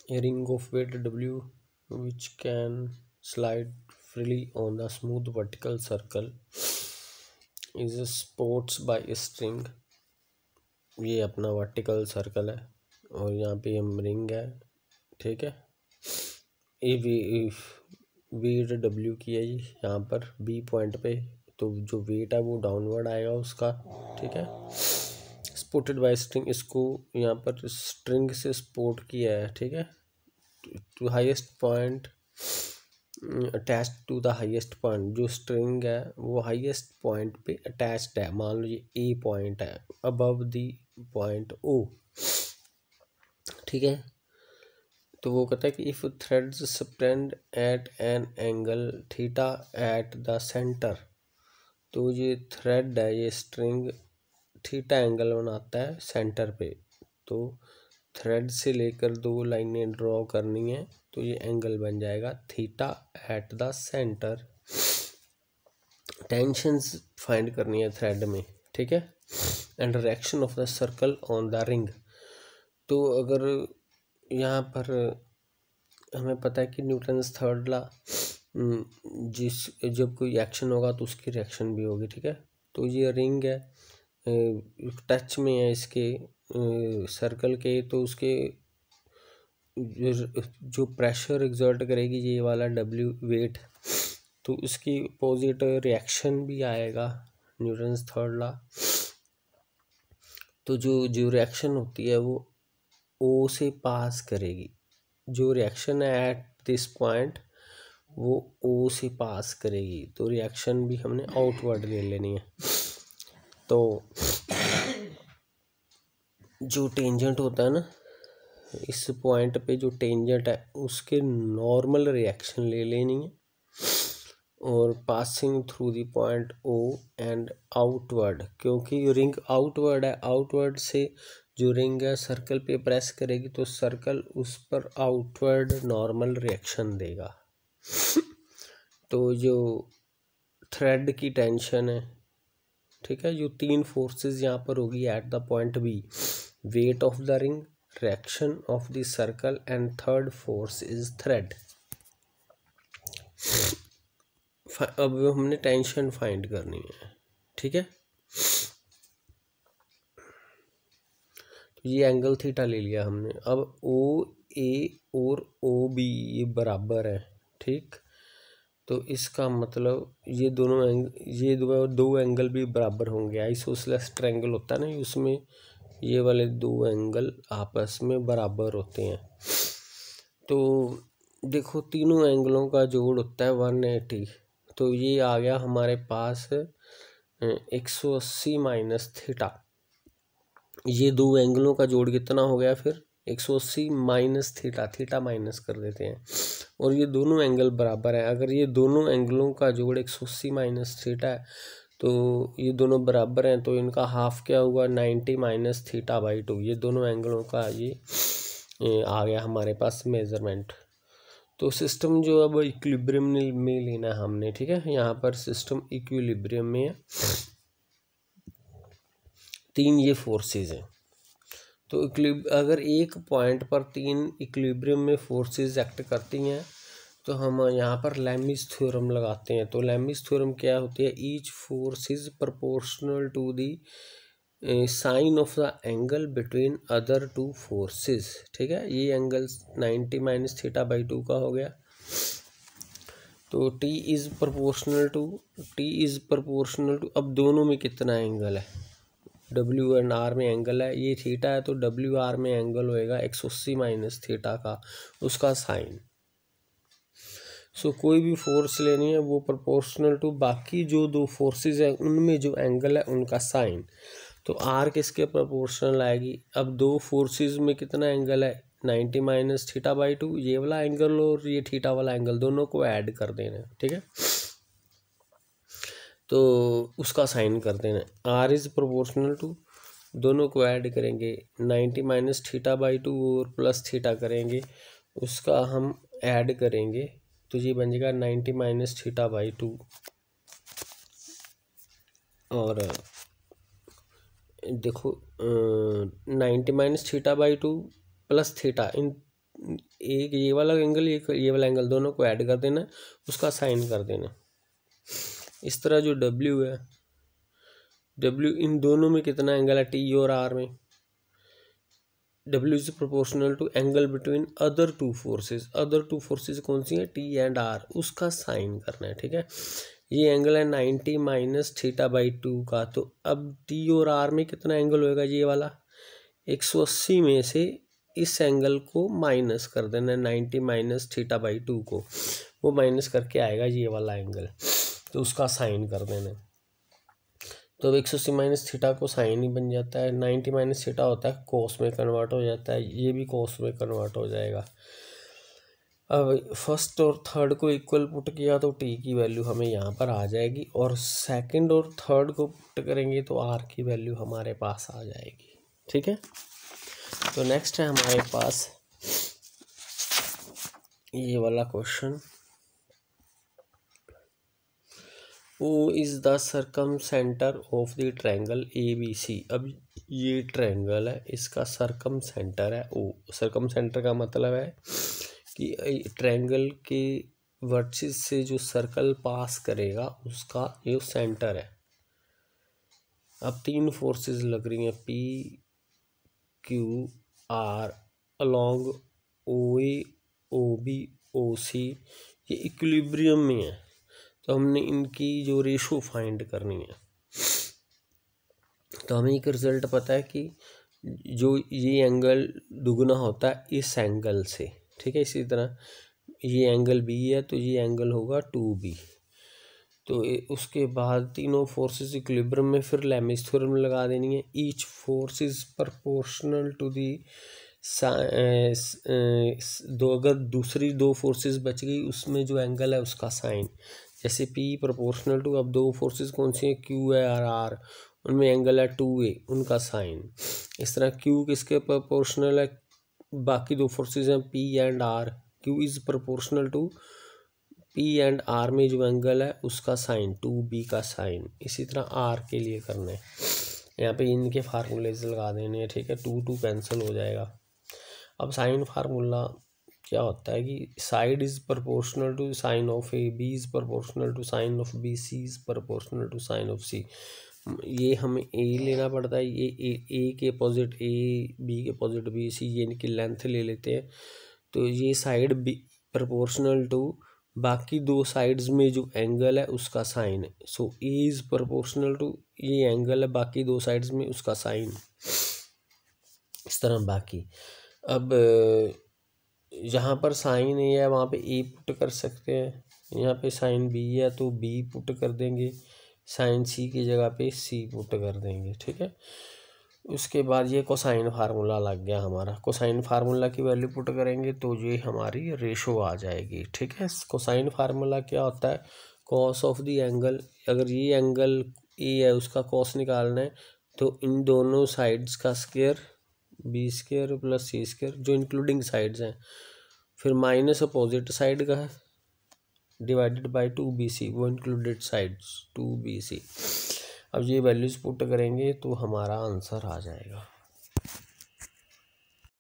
A ring of weight W which can slide freely on the smooth vertical circle is supported by a string। ये अपना vertical circle है और यहाँ पे हम रिंग है, ठीक है। ये वेट W की है जी यहाँ पर B पॉइंट पे, तो जो वेट है वो डाउनवर्ड आएगा उसका, ठीक है। सपोर्टेड बाय स्ट्रिंग, इसको यहाँ पर स्ट्रिंग से सपोर्ट किया है, ठीक है। To highest point attached to the highest point, जो स्ट्रिंग है वो हाईएस्ट पॉइंट पे अटैच्ड है। मान लो ये ए पॉइंट है अबव द पॉइंट ओ, ठीक है। तो वो कहता है कि if threads suspend at an angle theta at the centre, तो ये थ्रेड है, ये स्ट्रिंग थीटा एंगल बनाता है सेंटर पे। तो थ्रेड से लेकर दो लाइनें ड्रॉ करनी है तो ये एंगल बन जाएगा theta at the centre. Tensions find करनी है थ्रेड में, ठीक है। And direction of the circle on the ring. तो अगर यहाँ पर हमें पता है कि न्यूटन्स थर्ड लॉ, जब कोई एक्शन होगा तो उसकी रिएक्शन भी होगी, ठीक है। तो ये रिंग है, टच में है इसके सर्कल के, तो उसके जो प्रेशर एग्जर्ट करेगी ये वाला W वेट, तो उसकी अपोजिट रिएक्शन भी आएगा, न्यूटन्स थर्ड लॉ। तो जो रिएक्शन होती है वो O से पास करेगी, जो रिएक्शन है एट दिस पॉइंट वो O से पास करेगी, तो रिएक्शन भी हमने आउटवर्ड ले लेनी है। तो जो टेंजेंट होता है ना, इस पॉइंट पे जो टेंजेंट है उसके नॉर्मल रिएक्शन ले लेनी है, और passing through the point O and outward, क्योंकि रिंग आउटवर्ड है, आउटवर्ड से जो रिंग है सर्कल पे प्रेस करेगी तो सर्कल उस पर आउटवर्ड नॉर्मल रिएक्शन देगा। तो जो थ्रेड की टेंशन है, ठीक है, जो तीन फोर्सेस यहाँ पर होगी at the point B, weight of the ring, reaction of the circle and third force is thread. अब हमने टेंशन फाइंड करनी है, ठीक है। तो ये एंगल थीटा ले लिया हमने। अब OA और OB ये बराबर है, ठीक। तो इसका मतलब ये दो एंगल भी बराबर होंगे। आइसोसेलेस ट्रायंगल होता है ना, उसमें ये वाले दो एंगल आपस में बराबर होते हैं। तो देखो तीनों एंगलों का जोड़ होता है 180, तो ये आ गया हमारे पास 180 माइनस थीटा। ये दो एंगलों का जोड़ कितना हो गया फिर 180 माइनस थीटा, थीटा माइनस कर देते हैं, और ये दोनों एंगल बराबर है। अगर ये दोनों एंगलों का जोड़ 180 माइनस थीटा है तो ये दोनों बराबर हैं, तो इनका हाफ क्या हुआ 90 माइनस थीटा बाई 2। ये दोनों एंगलों का ये आ गया हमारे पास मेजरमेंट। तो सिस्टम जो अब इक्विलिब्रियम में लेना है हमने, ठीक है। यहाँ पर सिस्टम इक्विलिब्रियम में है, तीन ये फोर्सेस हैं। तो अगर एक पॉइंट पर तीन इक्विलिब्रियम में फोर्सेस एक्ट करती हैं तो हम यहाँ पर लेमिस थ्योरम लगाते हैं। तो लेमिस थ्योरम क्या होती है, each force is proportional to the sine of the angle between other two forces, ठीक है। ये एंगल 90 माइनस थीटा बाई 2 का हो गया। तो T इज प्रोपोर्शनल टू, अब दोनों में कितना एंगल है, W एंड R में एंगल है, ये थीटा है तो WR में एंगल होएगा 180 माइनस थीटा का, उसका साइन। सो कोई भी फोर्स लेनी है वो प्रोपोर्शनल टू बाकी जो दो फोर्सेस है उनमें जो एंगल है उनका साइन। तो R किसके प्रोपोर्शनल आएगी, अब दो फोर्सेस में कितना एंगल है 90 माइनस थीटा बाई 2, ये वाला एंगल और ये थीटा वाला एंगल दोनों को ऐड कर देना है, ठीक है। तो उसका साइन कर देना, R इज प्रोपोर्शनल टू, दोनों को ऐड करेंगे 90 माइनस थीटा बाई 2 और प्लस थीटा करेंगे, उसका हम ऐड करेंगे तो ये बन जाएगा 90 माइनस थीटा बाई 2। और देखो 90 minus theta by 2 plus theta, इन एक ये वाला एंगल ये वाला एंगल दोनों को ऐड कर देना, उसका साइन कर देना। इस तरह जो W है, W इन दोनों में कितना एंगल है, T और R में, W is proportional to angle between other two forces. Other two forces कौन सी हैं, T एंड R, उसका साइन करना है। ठीक है, ये एंगल है 90 माइनस थीटा बाई 2 का। तो अब T और R में कितना एंगल होएगा, ये वाला 180 में से इस एंगल को माइनस कर देना है, 90 माइनस थीटा बाई 2 को, वो माइनस करके आएगा ये वाला एंगल, तो उसका साइन कर देना है। तो 180 माइनस थीटा को साइन ही बन जाता है, 90 माइनस थीटा होता है कोस में कन्वर्ट हो जाता है, ये भी कोस में कन्वर्ट हो जाएगा। अब फर्स्ट और थर्ड को इक्वल पुट किया तो टी की वैल्यू हमें यहाँ पर आ जाएगी, और सेकंड और थर्ड को पुट करेंगे तो आर की वैल्यू हमारे पास आ जाएगी। ठीक है, तो नेक्स्ट है हमारे पास ये वाला question, O is the circumcentre of the triangle ABC। अब ये ट्रायंगल है, इसका सरकम सेंटर है O। सरकम सेंटर का मतलब है कि ट्रायंगल के वर्टिस से जो सर्कल पास करेगा उसका ये सेंटर है। अब तीन फोर्सेस लग रही हैं, P Q R along OA OB OC, ये इक्विलिब्रियम में है, तो हमने इनकी जो रेशो फाइंड करनी है। तो हमें एक रिजल्ट पता है कि जो ये एंगल दुगना होता है इस एंगल से। ठीक है, इसी तरह ये एंगल B है तो ये एंगल होगा 2B। तो उसके बाद तीनों फोर्सेस इक्विलिब्रियम में, फिर लेमिस थ्योरम लगा देनी है। Each force is proportional to the दो, अगर दूसरी दो फोर्सेस बच गई उसमें जो एंगल है उसका साइन, जैसे P प्रोपोर्शनल टू, अब दो फोर्सेस कौन सी हैं, Q है और R, उनमें एंगल है 2A, उनका साइन। इस तरह Q किसके प्रोपोर्शनल है, बाकी दो फोर्सेस हैं P and R, Q is proportional to P and R में जो एंगल है उसका साइन 2B का साइन। इसी तरह R के लिए करना है, यहाँ पे इनके फार्मूलेज लगा देने हैं। ठीक है, 2 कैंसिल हो जाएगा। अब साइन फार्मूला क्या होता है कि side is proportional to sine of A, B is proportional to sine of B, C is proportional to sine of C. ये हमें ए लेना पड़ता है, ये ए के अपोजिट ए, बी के अपोजिट बी, सी, ये इनकी लेंथ ले लेते हैं। तो ये साइड बी प्रोपोर्शनल टू बाकी दो साइड्स में जो एंगल है उसका साइन है। सो ए इज प्रोपोर्शनल टू ये एंगल है बाकी दो साइड्स में उसका साइन, इस तरह बाकी। अब जहाँ पर साइन ए है वहाँ पे ए पुट कर सकते हैं, यहाँ पे साइन बी है तो बी पुट कर देंगे, साइन सी की जगह पे सी पुट कर देंगे। ठीक है, उसके बाद ये कोसाइन फार्मूला लग गया हमारा। कोसाइन फार्मूला की वैल्यू पुट करेंगे तो ये हमारी रेशो आ जाएगी। ठीक है, कोसाइन फार्मूला क्या होता है, कॉस ऑफ द एंगल, अगर ये एंगल ए है उसका कॉस निकालना है तो इन दोनों साइड्स का स्क्वायर, बी स्क्वायर प्लस सी स्क्वायर जो इंक्लूडिंग साइड्स हैं, फिर माइनस अपोजिट साइड का है डिवाइडेड बाय 2BC, वो इंक्लूडेड साइड्स 2BC। अब ये वैल्यूज पुट करेंगे तो हमारा आंसर आ जाएगा।